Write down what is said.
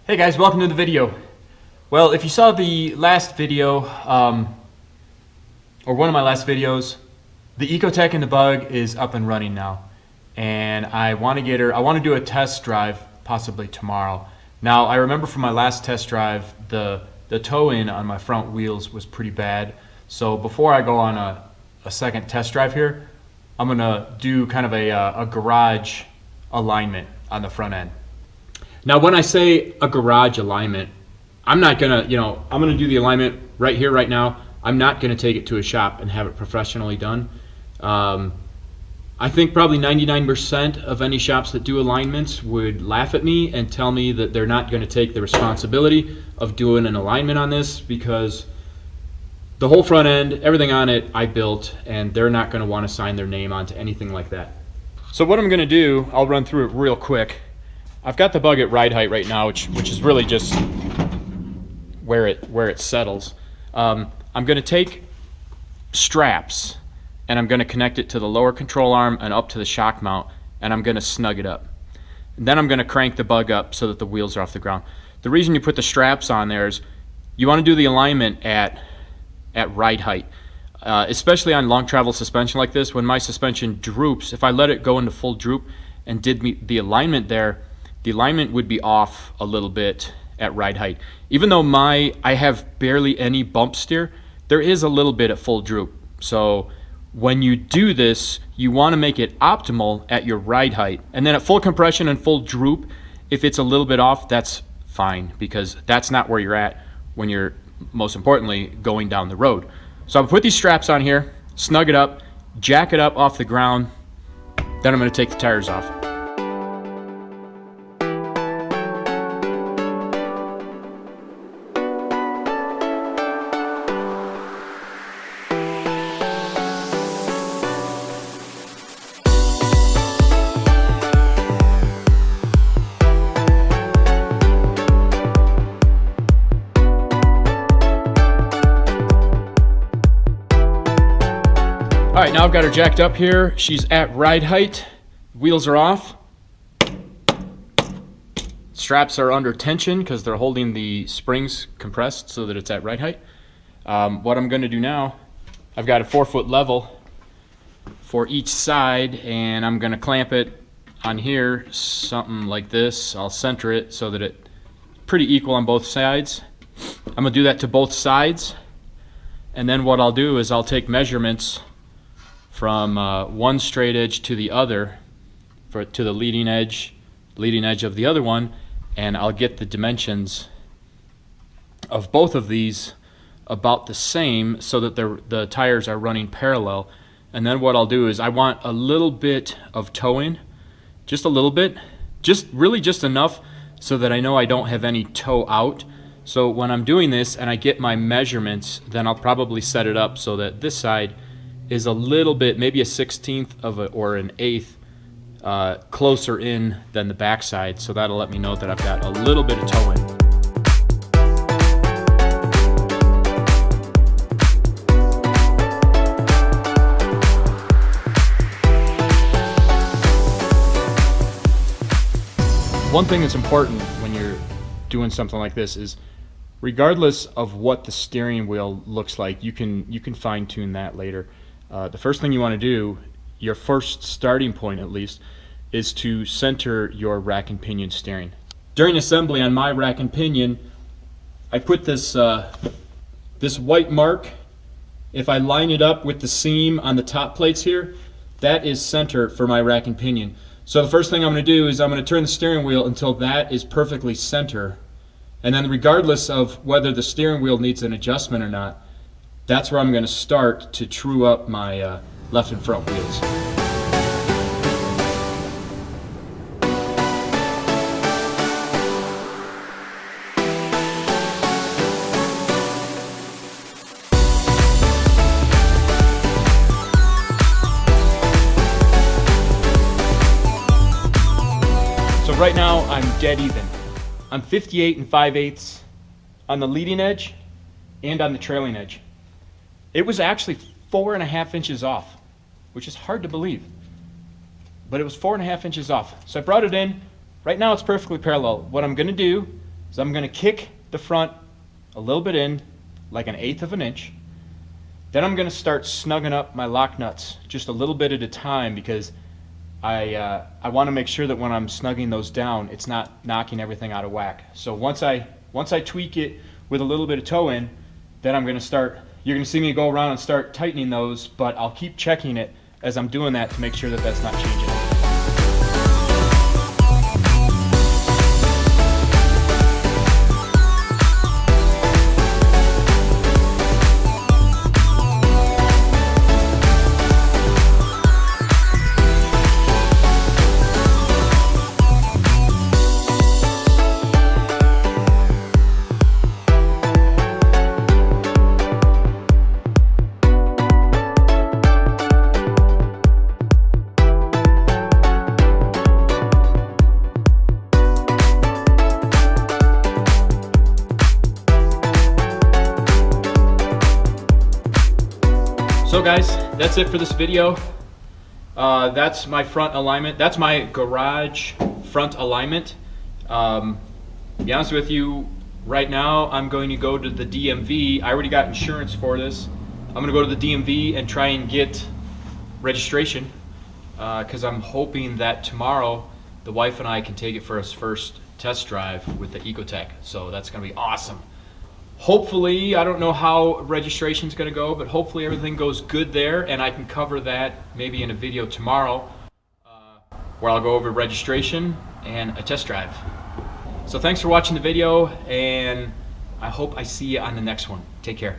Hey guys, welcome to the video. Well, if you saw the last video, or one of my last videos, the Ecotech and the Bug is up and running now. And I want to do a test drive possibly tomorrow. Now, I remember from my last test drive, the toe-in on my front wheels was pretty bad. So before I go on a second test drive here, I'm gonna do kind of a garage alignment on the front end. Now, when I say a garage alignment, I'm not gonna, I'm gonna do the alignment right here, right now. I'm not gonna take it to a shop and have it professionally done. I think probably 99% of any shops that do alignments would laugh at me and tell me that they're not gonna take the responsibility of doing an alignment on this, because the whole front end, everything on it, I built, and they're not gonna wanna sign their name onto anything like that. So what I'm gonna do, I'll run through it real quick. I've got the Bug at ride height right now, which is really just where it settles. I'm going to take straps and I'm going to connect it to the lower control arm and up to the shock mount, and I'm going to snug it up. And then I'm going to crank the Bug up so that the wheels are off the ground. The reason you put the straps on there is you want to do the alignment at ride height, especially on long travel suspension like this. When my suspension droops, if I let it go into full droop and did the alignment there, the alignment would be off a little bit at ride height. Even though I have barely any bump steer, there is a little bit at full droop. So when you do this, you want to make it optimal at your ride height. And then at full compression and full droop, if it's a little bit off, that's fine, because that's not where you're at when you're, most importantly, going down the road. So I'll put these straps on here, snug it up, jack it up off the ground, then I'm going to take the tires off. All right, now I've got her jacked up here. She's at ride height. Wheels are off. Straps are under tension because they're holding the springs compressed so that it's at ride height. What I'm gonna do now, I've got a 4-foot level for each side, and I'm gonna clamp it on here, something like this. I'll center it so that it's pretty equal on both sides. I'm gonna do that to both sides. And then what I'll do is I'll take measurements from one straight edge to the other, to the leading edge of the other one, and I'll get the dimensions of both of these about the same so that the tires are running parallel. And then what I'll do is I want a little bit of toe-in, just a little bit, really just enough so that I know I don't have any toe out. So when I'm doing this and I get my measurements, then I'll probably set it up so that this side is a little bit, maybe a 1/16 of it or an 1/8 closer in than the back side. So that'll let me know that I've got a little bit of toe in. One thing that's important when you're doing something like this is, regardless of what the steering wheel looks like, you can fine tune that later. The first thing you want to do, your first starting point at least, is to center your rack and pinion steering. During assembly on my rack and pinion, I put this this white mark. If I line it up with the seam on the top plates here, that is center for my rack and pinion. So the first thing I'm going to do is I'm going to turn the steering wheel until that is perfectly center. And then regardless of whether the steering wheel needs an adjustment or not, that's where I'm going to start to true up my left and front wheels. So right now I'm dead even. I'm 58 5/8 on the leading edge and on the trailing edge. It was actually 4.5 inches off, which is hard to believe. but it was 4.5 inches off. So I brought it in. Right now it's perfectly parallel. What I'm going to do is I'm going to kick the front a little bit in, like 1/8 of an inch. Then I'm going to start snugging up my lock nuts just a little bit at a time, because I want to make sure that when I'm snugging those down, it's not knocking everything out of whack. So once I tweak it with a little bit of toe in, then I'm going to start, you're going to see me go around and start tightening those, but I'll keep checking it as I'm doing that to make sure that that's not changing. So guys, that's it for this video. That's my front alignment. That's my garage front alignment. To be honest with you, right now I'm going to go to the DMV. I already got insurance for this. I'm going to go to the DMV and try and get registration, because I'm hoping that tomorrow the wife and I can take it for his first test drive with the Ecotec. So that's going to be awesome. Hopefully, I don't know how registration is going to go, but hopefully everything goes good there, and I can cover that maybe in a video tomorrow, where I'll go over registration and a test drive. So thanks for watching the video, and I hope I see you on the next one. Take care.